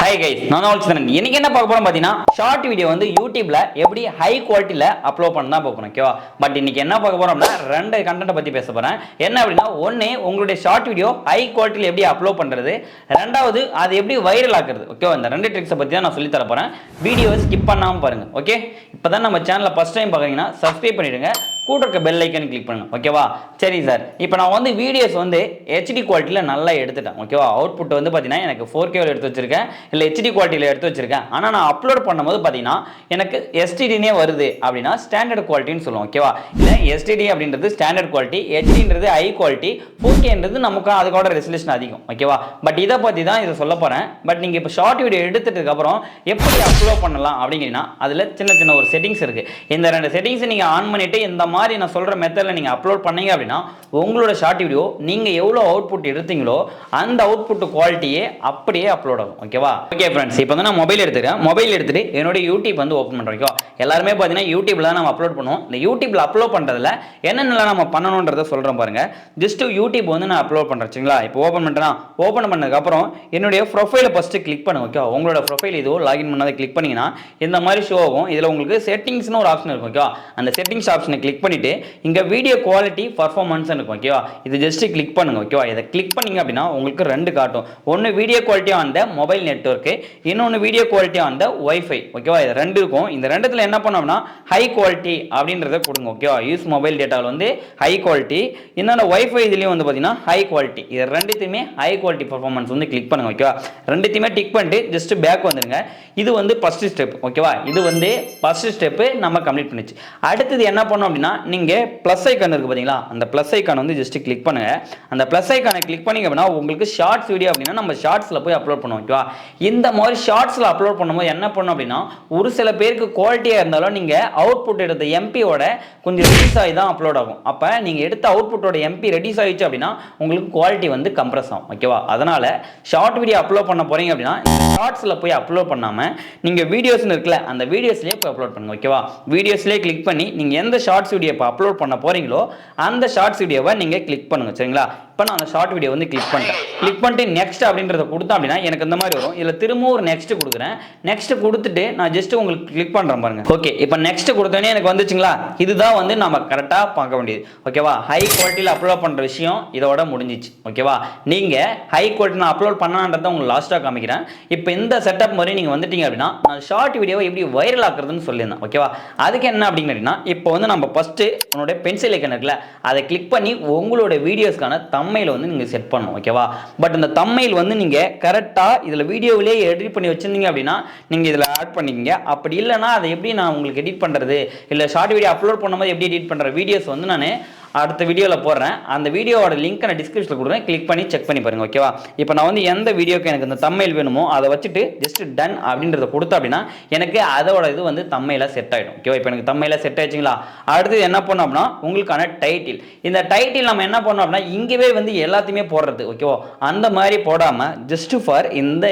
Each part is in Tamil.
ஹாய் கைஸ், நான் தான் இன்னைக்கு என்ன பார்க்க போறோம் பார்த்தீங்கன்னா ஷார்ட் வீடியோ வந்து யூடியூப்ல எப்படி ஹை குவாலிட்டியில் அப்லோட் பண்ண தான் பார்க்கணும். ஓகேவா? பட் இன்னைக்கு என்ன பார்க்க போறோம்னா ரெண்டு கண்டென்ட்டை பற்றி பேச போறேன். என்ன அப்படின்னா, ஒன்று உங்களுடைய ஷார்ட் வீடியோ ஹை குவாலிட்டியில் எப்படி அப்லோட் பண்ணுறது, ரெண்டாவது அது எப்படி வைரல் ஆக்குறது. ஓகேவா? இந்த ரெண்டு ட்ரிக்ஸை பற்றி தான் நான் சொல்லி தர போறேன். வீடியோவை ஸ்கிப் பண்ணாமல் பாருங்க. ஓகே, இப்போ தான் நம்ம சேனலை ஃபர்ஸ்ட் டைம் பார்க்குறீங்கன்னா சப்ஸ்கிரைப் பண்ணிடுங்க, கூட இருக்க பெல் ஐக்கன் கிளிக் பண்ணுங்க. ஓகேவா? சரி சார், இப்போ நான் வந்து வீடியோஸ் வந்து ஹெச்டி குவாலிட்டியில் நல்லா எடுத்துட்டேன். ஓகேவா? அவுட்புட் வந்து பார்த்தீங்கன்னா எனக்கு 4K எடுத்து வச்சிருக்கேன், இல்லை ஹெச்டி குவாலிட்டியில் எடுத்து வச்சிருக்கேன். ஆனால் நான் அப்லோட் பண்ணும்போது பார்த்தீங்கன்னா எனக்கு எஸ்டிடினே வருது அப்படின்னா ஸ்டாண்டர்ட் குவாலிட்டின்னு சொல்லுவோம். ஓகேவா? இல்லை எஸ்டிடி அப்படின்றது ஸ்டாண்டர்ட் குவாலிட்டி, ஹெச்டின்றது ஹை குவாலிட்டி, 4Kன்றது நமக்கு அதுக்கோட ரெசல்யூஷன் அதிகம். ஓகேவா? பட் இதை பற்றி தான் இதை சொல்ல போகிறேன். பட் நீங்கள் இப்போ ஷார்ட் வீடியோ எடுத்துட்டதுக்கு அப்புறம் எப்படி அப்லோட் பண்ணலாம் அப்படிங்கன்னா அதில் சின்ன சின்ன ஒரு செட்டிங்ஸ் இருக்குது. இந்த ரெண்டு செட்டிங்ஸை நீங்கள் ஆன் பண்ணிவிட்டு இந்த மாதிரி நான் சொல்கிற மெத்தடில் நீங்கள் அப்லோட் பண்ணீங்க அப்படின்னா உங்களோட ஷார்ட் வீடியோ நீங்கள் எவ்வளோ அவுட்புட் எடுத்தீங்களோ அந்த அவுட்புட் குவாலிட்டியே அப்படியே அப்லோட் ஆகும். ஓகேவா? ஓகே ஃப்ரெண்ட்ஸ், இப்போ வந்து நான் மொபைல் எடுத்துக்கிறேன். மொபைல் எடுத்துட்டு என்னோட யூடியூப் வந்து ஓப்பன் பண்ணுறோம். ஓகேவா? எல்லாருமே பார்த்தீங்கன்னா யூடியூப்ல தான் நம்ம அப்லோட் பண்ணுவோம். இந்த யூடியூப்ல அப்லோட் பண்ணுறதுல என்னென்னலாம் நம்ம பண்ணணுன்றதை சொல்கிறேன் பாருங்க. ஜஸ்ட் யூடியூப் வந்து நான் அப்லோட் பண்ணுறேன். சரிங்களா? இப்போ ஓப்பன் பண்ணுறேன்னா ஓப்பன் பண்ணதுக்கப்புறம் என்னுடைய ப்ரொஃபைலை ஃபஸ்ட்டு கிளிக் பண்ணுங்க. ஓகேவா? உங்களோட ப்ரொஃபைல் இதோ லாகின் பண்ணாத கிளிக் பண்ணிங்கன்னா இந்த மாதிரி ஷோ ஆகும். இதில் உங்களுக்கு செட்டிங்ஸ்னு ஒரு ஆப்ஷன் இருக்கும். ஓகேவா? அந்த செட்டிங்ஸ் ஆப்ஷனை கிளிக் பண்ணிட்டு இங்கே வீடியோ குவாலிட்டி பர்ஃபார்மன்ஸ் இருக்கும். ஓகேவா? இது ஜஸ்ட் கிளிக் பண்ணுங்க. ஓகேவா? இதை கிளிக் பண்ணீங்க அப்படின்னா உங்களுக்கு ரெண்டு காட்டும். ஒன்று video quality on the mobile network, இன்னொன்று video quality on the wifi. ஓகேவா? இது ரெண்டு இருக்கும். இந்த ரெண்டுத்துல என்ன பண்ணோம்னா ஹை குவாலிட்டி அப்படின்றத கொடுங்க. ஓகேவா? யூஸ் மொபைல் டேட்டாவில் வந்து ஹை குவாலிட்டி, இன்னொன்று வைஃபை இதுலேயும் வந்து பார்த்தீங்கன்னா ஹை குவாலிட்டி. இது ரெண்டுத்தையுமே ஹை குவாலிட்டி பர்ஃபார்மன்ஸ் வந்து கிளிக் பண்ணுங்க. ஓகேவா? ரெண்டுத்தையுமே டிக் பண்ணிட்டு ஜஸ்ட் பேக் வந்துருங்க. இது வந்து ஃபர்ஸ்ட் ஸ்டெப். ஓகேவா? இது வந்து ஃபர்ஸ்ட் ஸ்டெப் நம்ம கம்ப்ளீட் பண்ணிச்சு. அடுத்தது என்ன பண்ணோம் அப்படின்னா நீங்கள் ப்ளஸ் ஐக்கான் இருக்குது பார்த்தீங்களா, அந்த ப்ளஸ் ஐக்கான் வந்து ஜஸ்ட் கிளிக் பண்ணுங்க. அந்த ப்ளஸ் ஐக்கானை கிளிக் பண்ணிங்க அப்படின்னா உங்களுக்கு ஷார்ட்ஸ் வீடியோ அப்படின்னா நம்ம ஷார்ட்ஸில் போய் அப்லோட் பண்ணுவோம். ஓகேவா? இந்த மாதிரி ஷார்ட்ஸில் அப்லோட் பண்ணும்போது என்ன பண்ணணும் அப்படின்னா ஒரு சில பேருக்கு குவாலிட்டியாக இருந்தாலும் நீங்கள் அவுட்புட் எடுத்த எம்பியோட கொஞ்சம் ரெடியூஸ் ஆகி தான் அப்லோட் ஆகும். அப்போ நீங்கள் எடுத்த அவுட்புட்டோட எம்பி ரெடியூஸ் ஆகிடுச்சு அப்படின்னா உங்களுக்கு குவாலிட்டி வந்து கம்ப்ரஸ் ஆகும். ஓகேவா? அதனால் ஷார்ட் வீடியோ அப்லோட் பண்ண போகிறீங்க அப்படின்னா ஷார்ட்ஸில் போய் அப்லோட் பண்ணாமல் நீங்கள் வீடியோஸ்னு இருக்குல்ல அந்த வீடியோஸ்லேயே போய் அப்லோட் பண்ணுங்க. ஓகேவா? வீடியோஸ்லேயே கிளிக் பண்ணி நீங்கள் எந்த ஷார்ட்ஸ் வீடியோ இப்போ அப்லோட் பண்ண போகிறீங்களோ அந்த ஷார்ட்ஸ் வீடியோவை நீங்கள் கிளிக் பண்ணுங்க. சரிங்களா? இப்போ நான் அந்த ஷார்ட் வீடியோ வந்து கிளிக் பண்ணிட்டேன். கிளிக் பண்ணிட்டு நெக்ஸ்ட் அப்படின்றத கொடுத்தேன் அப்படின்னா எனக்கு இந்த மாதிரி வரும். இதில் திரும்பவும் ஒரு நெக்ஸ்ட் கொடுக்குறேன். நெக்ஸ்ட் கொடுத்துட்டு நான் ஜஸ்ட் உங்களுக்கு கிளிக் பண்ணுறேன் பாருங்க. ஓகே, இப்போ நெக்ஸ்ட் கொடுத்தோன்னே எனக்கு வந்துச்சுங்களா? இதுதான் வந்து நம்ம கரெக்டாக பார்க்க வேண்டியது. ஓகேவா? ஹை குவாலிட்டியில் அப்லோட் பண்ணுற விஷயம் இதோட முடிஞ்சிச்சு. ஓகேவா? நீங்கள் ஹை குவாலிட்டி நான் அப்லோட் பண்ணான்றதை உங்களுக்கு லாஸ்ட்டாக காமிக்கிறேன். இப்போ இந்த செட்டப் மாதிரி நீங்கள் வந்துட்டீங்க அப்படின்னா நான் ஷார்ட் வீடியோவை எப்படி வைரல் ஆக்குறதுன்னு சொல்லியிருந்தேன். ஓகேவா? அதுக்கு என்ன அப்படின்னா இப்போ வந்து நம்ம ஃபஸ்ட்டு உங்களுடைய பென்சில் ஐக்கன் இருக்குல்ல அதை கிளிக் பண்ணி உங்களோட வீடியோஸ்க்கான தம்ப்நெயில் வந்து நீங்கள் செட் பண்ணணும். ஓகேவா? பட் இந்த தம்ப்நெயில் வந்து நீங்கள் கரெக்டாக இதில் வீடியோவிலேயே எடிட் பண்ணி வச்சிருந்தீங்க அப்படின்னா நீங்கள் இதில் ஆட் பண்ணிக்கங்க. அப்படி இல்லைனா அதை எப்படி நான் உங்களுக்கு எடிட் பண்ணுறது, இல்லை ஷார்ட் வீடியோ அப்லோட் பண்ணும்போது எப்படி எடிட் பண்ணுற வீடியோஸ் வந்து நான் அடுத்த வீடியோவில் போடுறேன். அந்த வீடியோவோட லிங்க் நான் டிஸ்கிரிப்ஷனில் கொடுக்குறேன், கிளிக் பண்ணி செக் பண்ணி பாருங்க. ஓகேவா? இப்போ நான் வந்து எந்த வீடியோக்கு எனக்கு இந்த தம்ப்நெயில் வேணுமோ அதை வச்சுட்டு ஜஸ்ட் டன் அப்படின்றத கொடுத்தா அப்படின்னா எனக்கு அதோட இது வந்து தம்ப்நெயிலாக செட் ஆகிடும். ஓகேவா? இப்போ எனக்கு தம்ப்நெயிலாக செட் ஆயிடுச்சுங்களா? அடுத்து என்ன பண்ணோம் அப்படின்னா உங்களுக்கான டைட்டில். இந்த டைட்டில் நம்ம என்ன பண்ணோம் அப்படின்னா இங்கேவே வந்து எல்லாத்தையுமே போடுறது. ஓகேவா? அந்த மாதிரி போடாமல் ஜஸ்ட் ஃபார் இந்த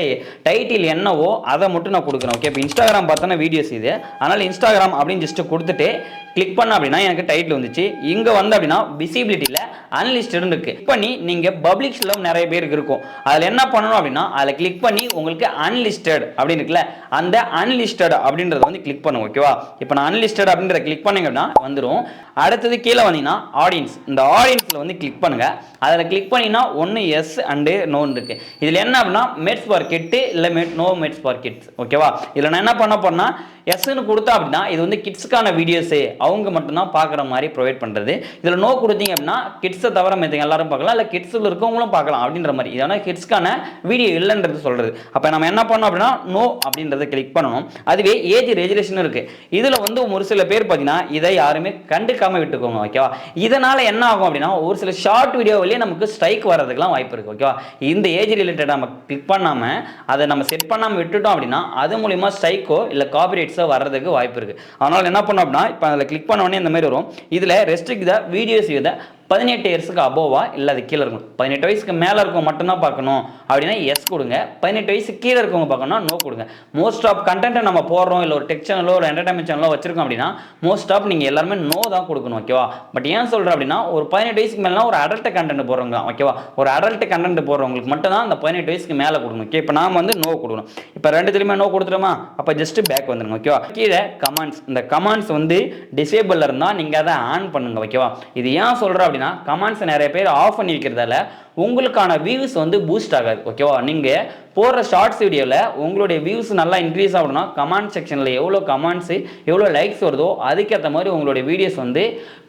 டைட்டில் என்னவோ அதை மட்டும் நான் கொடுக்குறேன். ஓகே, இப்போ இன்ஸ்டாகிராம் பார்த்தோன்னா வீடியோஸ் இது, அதனால் இன்ஸ்டாகிராம் அப்படின்னு ஜஸ்ட் கொடுத்துட்டு கிளிக் பண்ண அப்படின்னா எனக்கு டைட்டில் வந்துச்சு. இங்கே வந்து அப்படின்னா விசிபிலிட்டியில் அன்லிஸ்டட் இருக்கு. கிளிக் பண்ணி நீங்கள் பப்ளிக்ஸில் நிறைய பேருக்கு இருக்கும். அதில் என்ன பண்ணணும் அப்படின்னா அதில் கிளிக் பண்ணி உங்களுக்கு அன்லிஸ்டட் அப்படின்னு இருக்குல்ல அந்த அன்லிஸ்டட் அப்படின்றத வந்து கிளிக் பண்ணுங்க. ஓகேவா? இப்போ நான் அன்லிஸ்டட் அப்படின்றத கிளிக் பண்ணீங்கன்னா வந்துடும். அடுத்தது கீழே வந்தீங்கன்னா ஆடியன்ஸ், இந்த ஆடியன்ஸில் வந்து கிளிக் பண்ணுங்க. அதில் கிளிக் பண்ணிங்கன்னா ஒன்று எஸ் அண்டு நோன்னு இருக்கு. இதில் என்ன அப்படின்னா மெட்ஸ் ஃபார் கிட்டு இல்லை நோ மெட்ஸ் ஃபார் கிட்ஸ். ஓகேவா? இதில் நான் என்ன பண்ண போறேன்னா எஸ்ன்னு கொடுத்தா அப்படின்னா இது வந்து கிட்ஸுக்கான வீடியோஸு அவங்க மட்டும்தான் பார்க்குற மாதிரி ப்ரொவைட் பண்ணுறது. இதில் நோ கொடுத்தீங்க அப்படின்னா கிட்ஸை தவிர மற்றவங்க எல்லாரும் பார்க்கலாம், இல்லை கிட்ஸில் இருக்கவங்களும் பார்க்கலாம் அப்படின்ற மாதிரி. இதனால் கிட்ஸ்க்கான வீடியோ இல்லைன்றது சொல்கிறது. அப்போ நம்ம என்ன பண்ணோம் அப்படின்னா நோ அப்படின்றத கிளிக் பண்ணணும். அதுவே ஏஜ் ரெஜுலேஷன் இருக்குது. இதில் வந்து ஒரு சில பேர் பார்த்தீங்கன்னா இதை யாருமே கண்டுக்காமல் விட்டுக்கோங்க. ஓகேவா? இதனால் என்ன ஆகும் அப்படின்னா ஒரு சில ஷார்ட் வீடியோவிலேயே நமக்கு ஸ்ட்ரைக் வர்றதுக்கெல்லாம் வாய்ப்பு இருக்குது. ஓகேவா? இந்த ஏஜ் ரிலேட்டடாக நம்ம கிளிக் பண்ணாமல் அதை நம்ம செட் பண்ணாமல் விட்டுட்டோம் அப்படின்னா அது மூலிமா ஸ்ட்ரைக்கோ இல்லை காப்பிரைட்ஸோ வர்றதுக்கு வாய்ப்பு இருக்குது. அதனால் என்ன பண்ணோம் அப்படின்னா இப்போ அதில் கிளிக் பண்ண உடனே இந்த மாதிரி வரும். இதில் ரெஸ்ட்ரிக்ட் த வீடியோஸ் வித் 18 இயர்ஸுக்கு அபோவா இல்லை அது கீழே இருக்கும். 18 வயசுக்கு மேலே இருக்கவங்க மட்டும்தான் பார்க்கணும் அப்படின்னா எஸ் கொடுங்க. 18 வயசு கீழே இருக்கவங்க பார்க்கணும்னா நோ கொடுங்க. மோஸ்ட் ஆஃப் கண்டென்ட்டை நம்ம போடுறோம், இல்லை ஒரு டெக் சேனலோ ஒரு என்டர்டைன்மெண்ட் சேனலோ வச்சிருக்கோம் அப்படின்னா மோஸ்ட் ஆஃப் நீங்கள் எல்லாருமே நோ தான் கொடுக்கணும். ஓகேவா? பட் ஏன் சொல்கிறேன் அப்படின்னா ஒரு 18 வயசுக்கு மேலே ஒரு அடல்ட் கண்டென்ட் போடுறவங்க தான். ஓகேவா? ஒரு அடல்ட் கண்டென்ட் போடுறவங்களுக்கு மட்டும் தான் அந்த 18 வயசுக்கு மேலே கொடுக்கணும். ஓகே, இப்போ நாம் வந்து நோ கொடுக்கணும். இப்போ ரெண்டுத்துலையுமே நோ கொடுத்துட்டோமா? அப்போ ஜஸ்ட் பேக் வந்துடுங்க. ஓகேவா? கீழே கமெண்ட்ஸ், இந்த கமெண்ட்ஸ் வந்து டிசேபிள் இருந்தால் நீங்கள் அதை ஆன் பண்ணுங்க. ஓகேவா? இது ஏன் சொல்கிறேன் அப்படின்னா கமெண்ட்ஸ் நிறைய பேர் ஆஃப் பண்ணி வைக்கிறதால உங்களுக்கான வியூஸ் வந்து பூஸ்ட் ஆகாது. ஓகேவா? நீங்கள் போடுற ஷார்ட்ஸ் வீடியோவில் உங்களுடைய வியூஸ் நல்லா இன்க்ரீஸ் ஆகணும்னா கமெண்ட் செக்ஷனில் எவ்வளோ கமெண்ட்ஸு எவ்வளோ லைக்ஸ் வருதோ அதுக்கேற்ற மாதிரி உங்களுடைய வீடியோஸ் வந்து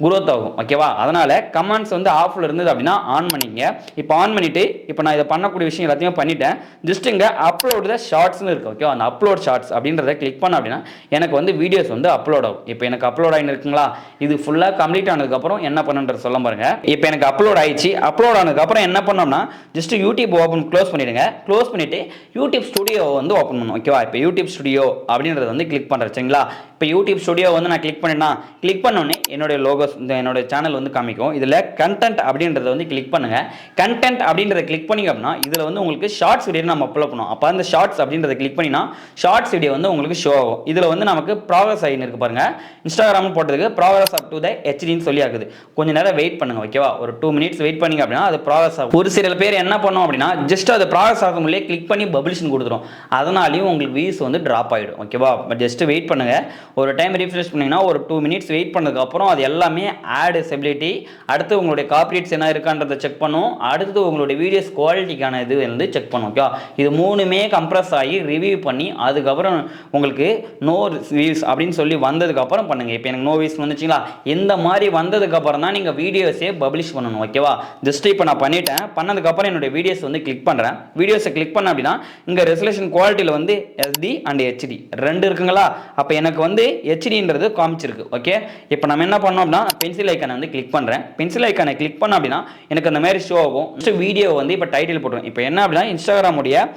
குரோத் ஆகும். ஓகேவா? அதனால் கமெண்ட்ஸ் வந்து ஆஃபில் இருந்தது அப்படின்னா ஆன் பண்ணிங்க. இப்போ ஆன் பண்ணிவிட்டு இப்போ நான் இதை பண்ணக்கூடிய விஷயம் எல்லாத்தையும் பண்ணிட்டேன். ஜஸ்ட் இங்கே அப்லோட் த ஷார்ட்ஸ்னு இருக்குது. ஓகேவா? அந்த அப்லோட் ஷார்ட்ஸ் அப்படின்றத கிளிக் பண்ண அப்படின்னா எனக்கு வந்து வீடியோஸ் வந்து அப்லோட் ஆகும். இப்போ எனக்கு அப்லோட் ஆகின்னு இருக்குங்களா? இது ஃபுல்லாக கம்ப்ளீட் ஆனதுக்கப்புறம் என்ன பண்ணுன்றது சொல்ல பாருங்க. இப்போ எனக்கு அப்லோட் ஆயிடுச்சு. அப்லோட் ஆனதுக்கப்புறம் என்ன பண்ணோம்னா ஜஸ்ட் யூடியூப் க்ளோஸ் பண்ணிடுங்க. க்ளோஸ் பண்ணிவிட்டு யூடியூப் ஸ்டுடியோ வந்து ஓப்பன் பண்ணணும். ஓகேவா? இப்போ யூடியூப் ஸ்டுடியோ அப்படின்றத வந்து கிளிக் பண்ணுறேன். சரிங்களா? இப்போ யூடியூப் ஸ்டுடியோ வந்து நான் கிளிக் பண்ணினா கிளிக் பண்ணோடனே என்னுடைய லோகோஸ் என்னோட சேனல் வந்து காமிக்கும். இதில் கண்டென்ட் அப்படின்றத வந்து கிளிக் பண்ணுங்க. கண்டென்ட் அப்படின்றத கிளிக் பண்ணிங்க அப்படின்னா இதில் வந்து உங்களுக்கு ஷார்ட்ஸ் வீடியோ நம்ம அப்லோட் பண்ணுவோம். அப்போ அந்த ஷார்ட்ஸ் அப்படின்றத கிளிக் பண்ணினா ஷார்ட்ஸ் வீடியோ வந்து உங்களுக்கு ஷோ ஆகும். இதில் வந்து நமக்கு ப்ராக்ரஸ் ஆகின்னு இருக்கு பாருங்க. இன்ஸ்டாகிராம் போட்டதுக்கு ப்ராக்ரஸ் அப் டு த ஹெச்டின்னு சொல்லி ஆகுது. கொஞ்சம் நேரம் வெயிட் பண்ணுங்க. ஓகேவா? ஒரு 2 மினிட்ஸ் வெயிட் பண்ணிங்க அப்படின்னா அது ப்ராக்ரஸ் ஆகும். ஒரு சில பேர் என்ன பண்ணுவோம் அப்படின்னா ஜஸ்ட் அது ப்ராக்ரஸ் ஆகும் முன்னே கிளிக் பண்ணி பப்ளிஷ்னு கொடுத்துரும். அதனாலையும் உங்களுக்கு வியூஸ் வந்து ட்ராப் ஆகிடும். ஓகேவா? பட் ஜஸ்ட் வெயிட் பண்ணுங்க. ஒரு டைம் ரீஃப்ரெஷ் பண்ணீங்கன்னா ஒரு 2 மினிட்ஸ் வெயிட் பண்ணதுக்கப்புறம் அது எல்லாமே ஆட் எபிலிட்டி, அடுத்து உங்களுடைய காப்பிரைட்ஸ் என்ன இருக்கான்றதை செக் பண்ணும், அடுத்து உங்களுடைய வீடியோஸ் குவாலிட்டிக்கான இது வந்து செக் பண்ணும். ஓகே, இது மூணுமே கம்ப்ரஸ் ஆகி ரிவ்யூ பண்ணி அதுக்கப்புறம் உங்களுக்கு நோ வியூஸ் அப்படின்னு சொல்லி வந்ததுக்கப்புறம் பண்ணுங்க. இப்போ எனக்கு நோ வியூஸ் வந்துச்சுங்களா? இந்த மாதிரி வந்ததுக்கப்புறம் தான் நீங்கள் வீடியோஸே பப்ளிஷ் பண்ணணும். ஓகேவா? ஜஸ்ட் இப்போ நான் பண்ணிட்டேன். பண்ணதுக்கப்புறம் என்னுடைய வீடியோஸ் வந்து கிளிக் பண்ணுறேன். வீடியோஸை கிளிக் பண்ண அப்படின்னா இங்கே ரெசல்யூஷன் குவாலிட்டியில் வந்து SD அண்ட் HD ரெண்டு இருக்குங்களா? அப்போ எனக்கு வந்து HDன்றது காமிச்சிருக்கு. ஓகே, இப்போ நம்ம என்ன பண்ணோம் அப்படின்னா பென்சில் ஐக்கானை வந்து கிளிக் பண்ணுறேன். பென்சில் ஐக்கானை கிளிக் பண்ண அப்படின்னா எனக்கு அந்த மாதிரி ஷோ ஆகும். வீடியோ வந்து இப்போ டைட்டில் போட்டுருவேன். இப்போ என்ன அப்படின்னா இன்ஸ்டாகிராமுடைய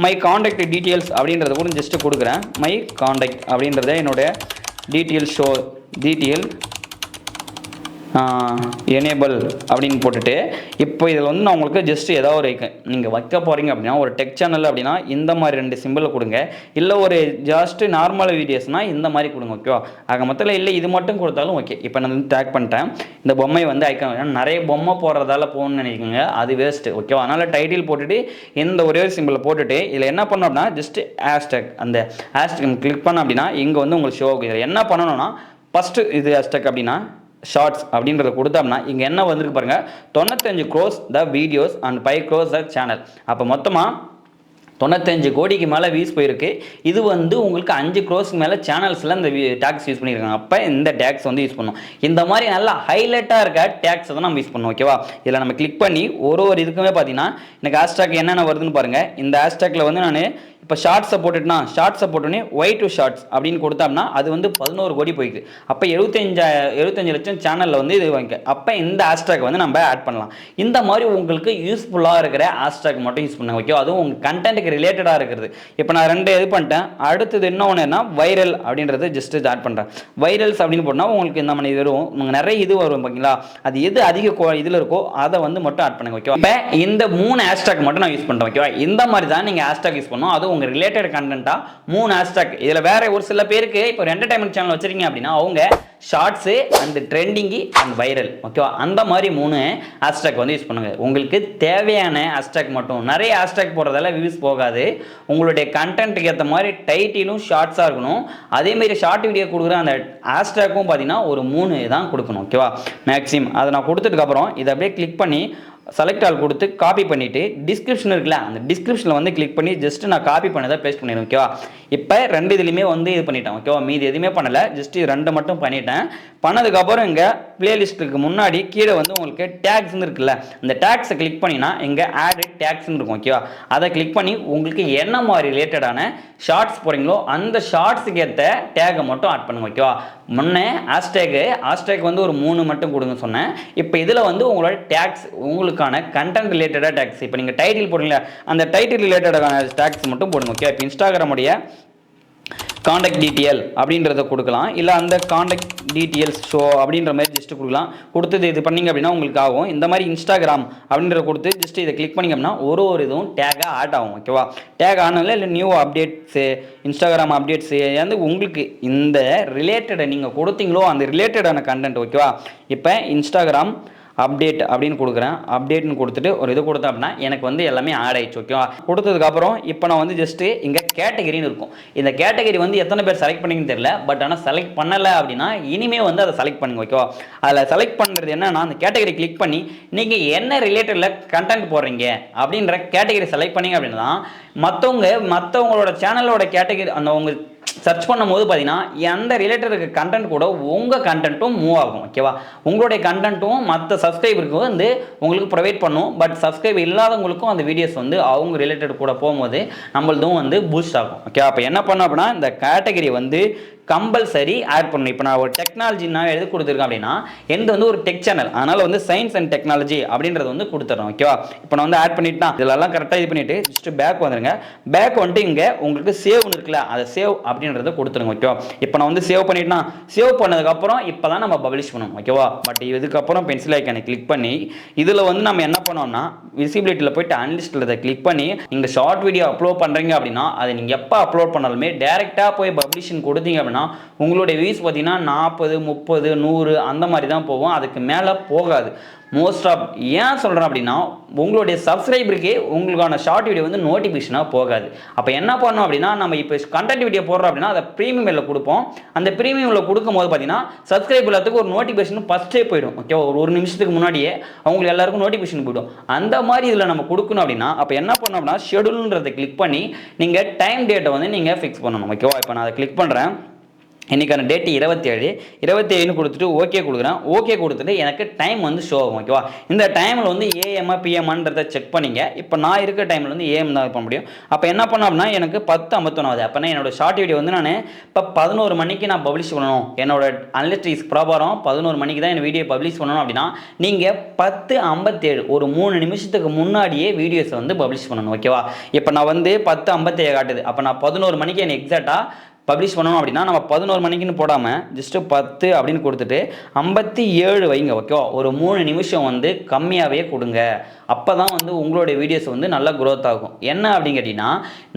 மை காண்டாக்ட் டீட்டெயில்ஸ் அப்படின்றத கூட ஜஸ்ட் கொடுக்குறேன். மை காண்டாக்ட் அப்படின்றத என்னோட டீட்டெயில் ஷோ டீட்டெயில் எனேபிள் அப்படின்னு போட்டுட்டு இப்போ இதில் வந்து நான் உங்களுக்கு ஜஸ்ட் ஏதாவது ஒரு நீங்கள் வைக்க போகிறீங்க அப்படின்னா ஒரு டெக் சேனல் அப்படின்னா இந்த மாதிரி 2 சிம்பிளை கொடுங்க. இல்லை ஒரு ஜஸ்ட் நார்மல் வீடியோஸ்னால் இந்த மாதிரி கொடுங்க. ஓகேவா? ஆக மொத்தத்தில் இல்லை இது மட்டும் கொடுத்தாலும் ஓகே. இப்போ நான் வந்து டேக் பண்ணிட்டேன். இந்த பொம்மை வந்து ஐக்கான் நிறைய பொம்மை போடுறதால போகணும்னு நினைக்கோங்க, அது வேஸ்ட்டு. ஓகேவா? அதனால் டைட்டில் போட்டுட்டு இந்த ஒரே ஒரு சிம்பிளை போட்டுட்டு இதில் என்ன பண்ணோம் அப்படின்னா ஜஸ்ட் ஹேஷ்டேக், அந்த ஹேஷ்டேக் கிளிக் பண்ண அப்படின்னா இங்கே வந்து உங்களுக்கு ஷோ ஆகும். இதில் என்ன பண்ணணும்னா ஃபஸ்ட்டு இது ஹேஷ்டேக் அப்படின்னா ஷார்ட்ஸ் அப்படின்றத கொடுத்தோம்னா இங்கே என்ன வந்திருக்கு பாருங்க, 95 crores the videos and 5 crores the channel. அப்போ மொத்தமாக 95 கோடிக்கு மேலே வியூஸ் போயிருக்கு. இது வந்து உங்களுக்கு 5 crores மேலே சேனல்ஸில் இந்த டேக்ஸ் யூஸ் பண்ணியிருக்காங்க. அப்போ இந்த டேக்ஸ் வந்து யூஸ் பண்ணணும். இந்த மாதிரி நல்லா ஹைலைட்டாக இருக்க டேக்ஸை தான் நம்ம யூஸ் பண்ணணும். ஓகேவா? இதில் நம்ம கிளிக் பண்ணி ஒரு இதுக்குமே பார்த்தீங்கன்னா எனக்கு ஹேஷ்டாக் என்னென்ன வருதுன்னு பாருங்கள். இந்த ஹேஷ்டாக்ல வந்து நான் இப்போ ஷார்ட்ஸை போட்டுட்டுனா ஷார்ட்ஸை போட்டோன்னே ஒய் டு ஷார்ட்ஸ் அப்படின்னு கொடுத்தோம்னா அது வந்து 11 கோடி போயிருக்கு. அப்போ 75 லட்சம் சேனலில் வந்து இது வாங்க. அப்போ இந்த ஹேஷ்டாக் வந்து நம்ம ஆட் பண்ணலாம். இந்த மாதிரி உங்களுக்கு யூஸ்ஃபுல்லாக இருக்கிற ஹேஷ்டாக் மட்டும் யூஸ் பண்ணுங்க. ஓகே, அதுவும் உங்கள் கண்டென்ட்டுக்கு ரிலேட்டடாக இருக்கிறது. இப்போ நான் 2 இது பண்ணிட்டேன். அடுத்தது என்ன ஒன்றுனா வைரல் அப்படின்றது ஜஸ்ட் ஆட் பண்ணுறேன். வைரல்ஸ் அப்படின்னு போட்டால் உங்களுக்கு இந்த மாதிரி வரும். உங்களுக்கு நிறைய இது வரும் பார்த்தீங்களா? அது எது அதிக இதில் இருக்கோ அதை வந்து மட்டும் ஆட் பண்ணுங்க. ஓகே, இப்போ இந்த 3 ஹேஷ்டாக் மட்டும் நான் யூஸ் பண்ணுறேன். ஓகேவா? இந்த மாதிரி தான் நீங்கள் ஹேஷ்டாக் யூஸ் பண்ணணும். அதுவும் உங்கள் ரிலேட்டட் கண்டென்ட்டா 3 ஹேஷ்டாக். இதில் வேற ஒரு சில பேருக்கு இப்போ ஒரு என்டர்டைன்மெண்ட் சேனல் வச்சிருக்கீங்க அப்படின்னா அவங்க ஷார்ட்ஸு அண்ட் ட்ரெண்டிங்கி அண்ட் வைரல். ஓகேவா? அந்த மாதிரி 3 ஹேஷ்டாக் வந்து யூஸ் பண்ணுங்க. உங்களுக்கு தேவையான ஹேஷ்டாக் மட்டும். நிறைய ஹேஷ்டாக் போடுறதால வியூஸ் போகாது. உங்களுடைய கண்டென்ட்டுக்கு ஏற்ற மாதிரி டைட்டிலும் ஷார்ட்ஸாக இருக்கணும். அதேமாதிரி ஷார்ட் வீடியோ கொடுக்குற அந்த ஹேஷ்டாக்கும் பார்த்தீங்கன்னா ஒரு 3 தான் கொடுக்கணும். ஓகேவா? மேக்ஸிமம் அதை நான் கொடுத்ததுக்கப்புறம் இதை அப்படியே கிளிக் பண்ணி செலக்ட் ஆல் கொடுத்து காப்பி பண்ணிவிட்டு டிஸ்கிரிப்ஷன் இருக்குல்ல, அந்த டிஸ்கிரிப்ஷனில் வந்து கிளிக் பண்ணி ஜஸ்ட் நான் காப்பி பண்ணதை பேஸ்ட் பண்ணிடுவேன். ஓகேவா? இப்போ 2 இதுலையுமே வந்து இது பண்ணிட்டேன். ஓகேவா? மீது எதுவுமே பண்ணலை, ஜஸ்ட் இது 2 மட்டும் பண்ணிட்டேன். பண்ணதுக்கப்புறம் இங்கே பிளேலிஸ்ட்டுக்கு முன்னாடி கீழே வந்து உங்களுக்கு டேக்ஸ்ன்னு இருக்குல்ல, அந்த டேக்ஸை கிளிக் பண்ணினா இங்கே ஆட் டேக்ஸ்ன்னு இருக்கும். ஓகேவா? அதை கிளிக் பண்ணி உங்களுக்கு என்ன மாதிரி ரிலேட்டடான ஷார்ட்ஸ் போகிறீங்களோ அந்த ஷார்ட்ஸுக்கு ஏற்ற டேகை மட்டும் ஆட் பண்ணுங்க. ஓகேவா? முன்னே ஹேஷ்டேக் வந்து ஒரு 3 மட்டும் கொடுங்க சொன்னேன். இப்போ இதில் வந்து உங்களோட டேக்ஸ் உங்களுக்கான கண்டென்ட் ரிலேட்டடாக டேக்ஸ், இப்போ நீங்கள் டைட்டில் போடுறீங்களா அந்த டைட்டில் ரிலேட்டடான டேக்ஸ் மட்டும் போடுங்க. ஓகே, இப்போ இன்ஸ்டாகிராமுடைய காண்டாக்ட் டீட்டெயில் அப்படின்றத கொடுக்கலாம், இல்லை அந்த காண்டாக்ட் டீட்டெயில்ஸ் ஷோ அப்படின்ற மாதிரி ஜஸ்ட் கொடுக்கலாம். கொடுத்தது இது பண்ணிங்க அப்படின்னா உங்களுக்கு ஆகும். இந்த மாதிரி இன்ஸ்டாகிராம் அப்படின்றத கொடுத்து ஜஸ்ட் இதை கிளிக் பண்ணிங்க அப்படின்னா ஒரு இதுவும் டேக்காக ஆட் ஆகும். ஓகேவா, டேக் ஆனதில் இல்லை நியூ அப்டேட்ஸு, இன்ஸ்டாகிராம் அப்டேட்ஸு வந்து உங்களுக்கு இந்த ரிலேட்டடை நீங்கள் கொடுத்தீங்களோ அந்த ரிலேட்டடான கண்டென்ட். ஓகேவா, இப்போ இன்ஸ்டாகிராம் அப்டேட் அப்படின்னு கொடுக்குறேன். அப்டேட்னு கொடுத்துட்டு ஒரு இது கொடுத்தேன் அப்படின்னா எனக்கு வந்து எல்லாமே ஆட் ஆயிடுச்சு. ஓகேவா, கொடுத்ததுக்கப்புறம் இப்போ நான் வந்து ஜஸ்ட்டு இங்கே கேட்டகரின்னு இருக்கும். இந்த கேட்டகரி வந்து எத்தனை பேர் செலக்ட் பண்ணிங்கன்னு தெரியல, பட் ஆனால் செலக்ட் பண்ணலை அப்படின்னா இனிமேல் வந்து அதை செலக்ட் பண்ணுங்க. ஓகேவா, அதில் செலக்ட் பண்ணுறது என்னன்னா அந்த கேட்டகரி கிளிக் பண்ணி நீங்கள் என்ன ரிலேட்டடில் கண்டென்ட் போடுறீங்க அப்படின்ற கேட்டகரி செலக்ட் பண்ணிங்க அப்படின்னா மற்றவங்களோட சேனலோட கேட்டகரி அந்த உங்கள் சர்ச் பண்ணும்போது பார்த்தீங்கன்னா எந்த ரிலேட்டட் இருக்க கண்டென்ட் கூட உங்கள் கண்டென்ட்டும் மூவ் ஆகும். ஓகேவா, உங்களுடைய கண்டென்ட்டும் மற்ற சப்ஸ்கிரைபருக்கு வந்து உங்களுக்கு ப்ரொவைட் பண்ணும். பட் சப்ஸ்கிரைப் இல்லாதவங்களுக்கும் அந்த வீடியோஸ் வந்து அவங்க ரிலேட்டட் கூட போகும்போது நம்மளதும் வந்து பூஸ்ட் ஆகும். ஓகே, அப்போ என்ன பண்ணோம் அப்படின்னா இந்த கேட்டகரி வந்து கம்பல்சரி ஆட் பண்ணணும். இப்போ நான் ஒரு டெக்னாலஜி நான் எழுதி கொடுத்துருக்கேன் அப்படின்னா எந்த வந்து ஒரு டெக் சேனல், அதனால் வந்து சயின்ஸ் அண்ட் டெக்னாலஜி அப்படின்றது வந்து கொடுத்துறோம். ஓகேவா, இப்போ நான் வந்து ஆட் பண்ணிட்டா இதெல்லாம் கரெக்டாக இது பண்ணிட்டு ஜஸ்ட் பேக் வந்துருங்க. பேக் வந்துட்டு இங்கே உங்களுக்கு சேவ் இருக்குல்ல, அதை சேவ் அப்படின்றத கொடுத்துருங்க. ஓகேவா, இப்போ நான் வந்து சேவ் பண்ணிட்டேன்னா சேவ் பண்ணதுக்கப்புறம் இப்போ தான் நம்ம பப்ளிஷ் பண்ணுவோம். ஓகேவா, பட் இதுக்கப்புறம் பென்சில் ஐக்கானை கிளிக் பண்ணி இதில் வந்து நம்ம என்ன பண்ணோம்னா விசிபிலிட்டியில் போயிட்டு அன்லிஸ்ட்டில் அதை கிளிக் பண்ணி நீங்கள் ஷார்ட் வீடியோ அப்லோட் பண்ணுறீங்க அப்படின்னா அதை நீங்கள் எப்போ அப்லோட் பண்ணாலுமே டேரெக்டாக போய் பப்ளிஷன் கொடுத்தீங்க அப்படின்னா உங்களுடைய வியூஸ் பார்த்தீங்கன்னா 40, 30, 100 அந்த மாதிரி தான் போகும். அதுக்கு மேலே போகாது மோஸ்ட் ஆஃப். ஏன் சொல்கிறேன் அப்படின்னா உங்களுடைய சப்ஸ்கிரைபருக்கே உங்களுக்கான ஷார்ட் வீடியோ வந்து நோட்டிஃபிகேஷனாக போகாது. அப்போ என்ன பண்ணோம் அப்படின்னா நம்ம இப்போ கண்டென்ட் வீடியோ போடுறோம் அப்படின்னா அதை ப்ரீமியமில் கொடுப்போம். அந்த ப்ரீமியமில் கொடுக்கும்போது பார்த்தீங்கன்னா சப்ஸ்கிரைப் எல்லாத்துக்கும் ஒரு நோட்டிஃபிகேஷன் ஃபஸ்ட்டே போயிடும். ஓகே, ஒரு நிமிஷத்துக்கு முன்னாடியே அவங்களுக்கு எல்லாருக்கும் நோட்டிஃபிகேஷன் போய்டும். அந்த மாதிரி இதில் நம்ம கொடுக்கணும் அப்படின்னா அப்போ என்ன பண்ணோம் அப்படின்னா ஷெடியூல்ன்றதை கிளிக் பண்ணி நீங்கள் டைம் டேட்டை வந்து நீங்கள் ஃபிக்ஸ் பண்ணணும். ஓகேவா, இப்போ நான் அதை கிளிக் பண்ணுறேன். இன்றைக்கான டேட்டு 27 கொடுத்துட்டு ஓகே கொடுக்குறேன். ஓகே கொடுத்துட்டு எனக்கு டைம் வந்து ஷோ ஆகும். ஓகேவா, இந்த டைமில் வந்து ஏஎம்ஆ பிஎம்ன்றதை செக் பண்ணிங்க. இப்போ நான் இருக்கிற டைமில் வந்து ஏஎம் தான் பண்ண முடியும். அப்போ என்ன பண்ணோம் அப்படின்னா எனக்கு 10:51 ஆகுது. அப்போனா என்னோட ஷார்ட் வீடியோ வந்து நான் இப்போ 11 மணிக்கு நான் பப்ளிஷ் பண்ணணும். என்னோட அனலிஸ்டிக்ஸ் பிரபாரம் 11 மணிக்கு தான் என் வீடியோ பப்ளிஷ் பண்ணணும் அப்படின்னா நீங்கள் 10:57 ஒரு 3 நிமிஷத்துக்கு முன்னாடியே வீடியோஸை வந்து பப்ளிஷ் பண்ணணும். ஓகேவா, இப்போ நான் வந்து 10:57 காட்டுது. அப்போ நான் 11 மணிக்கு எனக்கு எக்ஸாக்டாக பப்ளிஷ் பண்ணணும் அப்படின்னா நம்ம 11 மணிக்குன்னு போடாமல் ஜஸ்ட்டு 10 அப்படின்னு கொடுத்துட்டு 57 வைங்க. ஓகேவா, ஒரு 3 நிமிஷம் வந்து கம்மியாகவே கொடுங்க. அப்போ தான் வந்து உங்களுடைய வீடியோஸ் வந்து நல்லா க்ரோத் ஆகும். என்ன அப்படின்னு கேட்டிங்கன்னா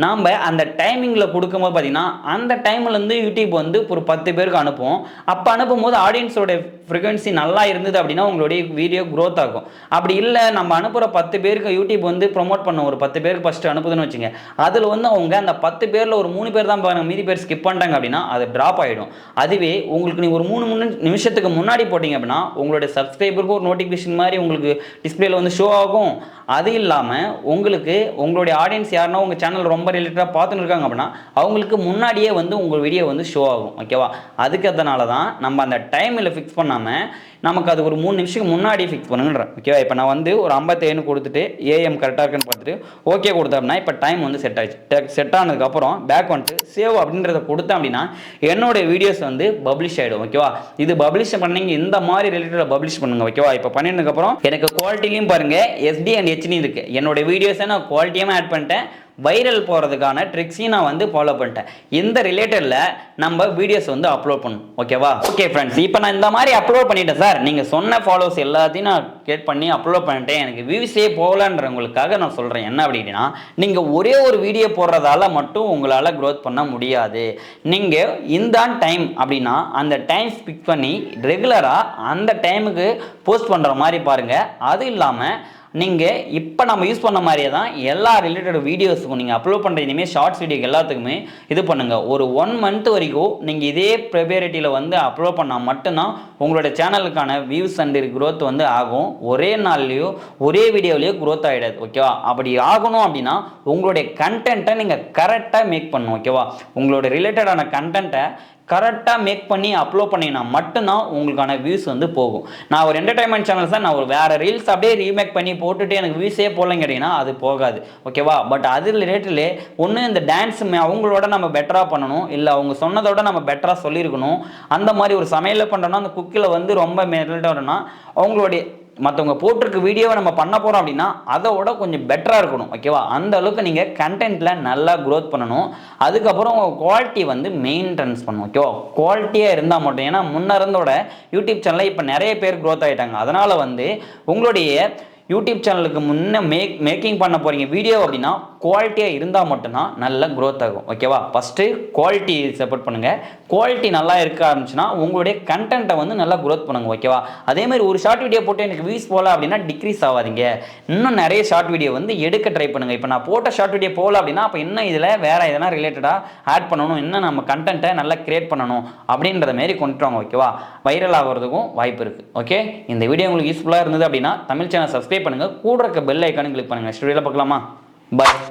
நாம் அந்த டைமிங்கில் கொடுக்கும்போது பார்த்தீங்கன்னா அந்த டைம்லேருந்து யூடியூப் வந்து ஒரு 10 பேருக்கு அனுப்பும். அப்போ அனுப்பும்போது ஆடியன்ஸோட ஃப்ரீக்வன்சி நல்லா இருந்தது அப்படின்னா உங்களுடைய வீடியோ க்ரோத் ஆகும். அப்படி இல்லை நம்ம அனுப்புகிற 10 பேருக்கு யூடியூப் வந்து ப்ரொமோட் பண்ண ஒரு 10 பேருக்கு ஃபஸ்ட்டு அனுப்புதுன்னு வச்சுங்க, அதில் வந்து அவங்க அந்த 10 பேரில் ஒரு 3 பேர் தான் பாருங்க, மீதி பேர் ஸ்கிப் பண்ணிட்டாங்க அப்படின்னா அது ட்ராப் ஆகிடும். அதுவே உங்களுக்கு நீங்கள் ஒரு 3 நிமிஷத்துக்கு முன்னாடி போட்டிங்க அப்படின்னா உங்களுடைய சப்ஸ்கிரைபருக்கு ஒரு நோட்டிஃபிகேஷன் மாதிரி உங்களுக்கு டிஸ்பிளேல வந்து ஷோ ஆகும். அது இல்லாமல் உங்களுக்கு உங்களுடைய ஆடியன்ஸ் யாருன்னா உங்கள் சேனல் ரொம்ப ரிலேட்டடாக பார்த்துன்னு இருக்காங்க அப்படின்னா அவங்களுக்கு முன்னாடியே வந்து உங்கள் வீடியோ வந்து ஷோ ஆகும். ஓகேவா, அதுக்கதனால தான் நம்ம அந்த டைமில் ஃபிக்ஸ் பண்ணாமல் நமக்கு அது ஒரு 3 நிமிஷத்துக்கு முன்னாடி ஃபிக்ஸ் பண்ணுன்றேன். ஓகேவா, இப்போ நான் வந்து ஒரு 57 கொடுத்துட்டு ஏஎம் கரெக்டாக இருக்குன்னு பார்த்துட்டு ஓகே கொடுத்தோம்னா இப்போ டைம் வந்து செட் ஆகிடுச்சு. செட் ஆனதுக்கப்புறம் பேக் வந்துட்டு சேவ் அப்படின்றத கொடுத்தேன் அப்படின்னா என்னோடய வீடியோஸ் வந்து பப்ளிஷ் ஆகிடும். ஓகேவா, இது பப்ளிஷ் பண்ணிங்க இந்த மாதிரி ரிலேட்டடாக பப்ளிஷ் பண்ணுங்க. ஓகேவா, இப்போ பண்ணினதுக்கப்புறம் எனக்கு குவாலிட்டிலையும் பாருங்கள் SD அண்ட் HD இருக்குது. என்னோடய வீடியோஸை நான் குவாலிட்டியாக ஆட் பண்ணிட்டேன். வைரல் போகிறதுக்கான ட்ரிக்ஸையும் நான் வந்து ஃபாலோ பண்ணிட்டேன். இந்த ரிலேட்டடில் நம்ம வீடியோஸ் வந்து அப்லோட் பண்ணணும். ஓகேவா, ஓகே ஃப்ரெண்ட்ஸ், இப்போ நான் இந்த மாதிரி அப்லோட் பண்ணிட்டேன் சார். நீங்கள் சொன்ன ஃபாலோஸ் எல்லாத்தையும் நான் கேட் பண்ணி அப்லோட் பண்ணிட்டேன், எனக்கு வியூஸே போகலன்றவங்களுக்காக நான் சொல்கிறேன் என்ன அப்படின்னா நீங்கள் ஒரே ஒரு வீடியோ போடுறதால மட்டும் உங்களால் க்ரோத் பண்ண முடியாது. நீங்கள் இந்த டைம் அப்படின்னா அந்த டைம் ஃபிக்ஸ் பண்ணி ரெகுலராக அந்த டைமுக்கு போஸ்ட் பண்ணுற மாதிரி பாருங்கள். அது இல்லாமல் நீங்கள் இப்போ நம்ம யூஸ் பண்ண மாதிரியே தான் எல்லா ரிலேட்டட் வீடியோஸுக்கும் நீங்கள் அப்லோட் பண்ணுற இனிமேல் ஷார்ட்ஸ் வீடியோக்கு எல்லாத்துக்குமே இது பண்ணுங்கள். ஒரு 1 மந்த் வரைக்கும் நீங்கள் இதே ப்ரிபேரிட்டியில் வந்து அப்லோட் பண்ணால் மட்டும்தான் உங்களோட சேனலுக்கான வியூஸ் அண்ட் க்ரோத் வந்து ஆகும். ஒரே நாள்லேயோ ஒரே வீடியோலையோ க்ரோத் ஆகிடாது. ஓகேவா, அப்படி ஆகணும் அப்படின்னா உங்களுடைய கண்டென்ட்டை நீங்கள் கரெக்டாக மேக் பண்ணணும். ஓகேவா, உங்களோட ரிலேட்டடான கண்டென்ட்டை கரெக்டாக மேக் பண்ணி அப்லோட் பண்ணிங்கன்னா மட்டும்தான் உங்களுக்கான வியூஸ் வந்து போகும். நான் ஒரு என்டர்டைன்மெண்ட் சேனல்ஸ் தான் நான் ஒரு வேறு ரீல்ஸ் அப்படியே ரீமேக் பண்ணி போட்டுட்டு எனக்கு வியூஸே போகலன்னு கேட்டிங்கன்னா அது போகாது. ஓகேவா, பட் அது ரிலேட்டட்லே ஒன்று இந்த டான்ஸ் அவங்களோட நம்ம பெட்டராக பண்ணணும், இல்லை அவங்க சொன்னதோட நம்ம பெட்டராக சொல்லியிருக்கணும். அந்த மாதிரி ஒரு சமையலில் பண்ணுறோன்னா அந்த குக்கில் வந்து ரொம்ப மெரிட்டாக வரணும்னா அவங்களுடைய மற்றவங்க போட்டிருக்க வீடியோவை நம்ம பண்ண போகிறோம் அப்படின்னா அதோட கொஞ்சம் பெட்டராக இருக்கணும். ஓகேவா? அந்த அளவுக்கு நீங்கள் கண்டென்ட்டில் நல்லா க்ரோத் பண்ணணும். அதுக்கப்புறம் உங்கள் குவாலிட்டி வந்து மெயின்டெனன்ஸ் பண்ணணும். ஓகேவா? குவாலிட்டியாக இருந்தால் மட்டும், ஏன்னா முன்ன இருந்தோட யூடியூப் சேனலில் இப்போ நிறைய பேர் க்ரோத் ஆகிட்டாங்க. அதனால் வந்து உங்களுடைய யூடியூப் சேனலுக்கு முன்னே மேக்கிங் பண்ண போகிறீங்க வீடியோ அப்படின்னா குவாலிட்டியாக இருந்தால் மட்டும்தான் நல்ல க்ரோத் ஆகும். ஓகேவா? ஃபஸ்ட்டு குவாலிட்டி சப்போர்ட் பண்ணுங்கள். குவாலிட்டி நல்லா இருக்க ஆரம்பிச்சுன்னா உங்களுடைய கண்டென்ட்டை வந்து நல்லா க்ரோத் பண்ணுங்கள். ஓகேவா? அதேமாதிரி ஒரு ஷார்ட் வீடியோ போட்டு எனக்கு வியூஸ் போகல அப்படின்னா டிக்ரீஸ் ஆகாதீங்க. இன்னும் நிறைய ஷார்ட் வீடியோ வந்து எடுக்க ட்ரை பண்ணுங்கள். இப்போ நான் போட்ட ஷார்ட் வீடியோ போகல அப்படின்னா அப்போ இன்னும் இதில் வேறு எதனா ரிலேட்டடாக ஆட் பண்ணணும், இன்னும் நம்ம கண்டென்ட்டை நல்லா கிரியேட் பண்ணணும் அப்படின்றத மாரி கொண்டுட்டு வாங்க. ஓகேவா? வைரல் ஆகிறதுக்கும் வாய்ப்பு இருக்குது. ஓகே, இந்த வீடியோ உங்களுக்கு யூஸ்ஃபுல்லாக இருந்தது அப்படின்னா தமிழ் சேனல் சப்ஸ்கிரைப் பண்ணுங்கள். கூட இருக்க பெல் ஐக்கானு கிளிக் பண்ணுங்கள். ஸ்டுடியோவில் பார்க்கலாமா? பாய்.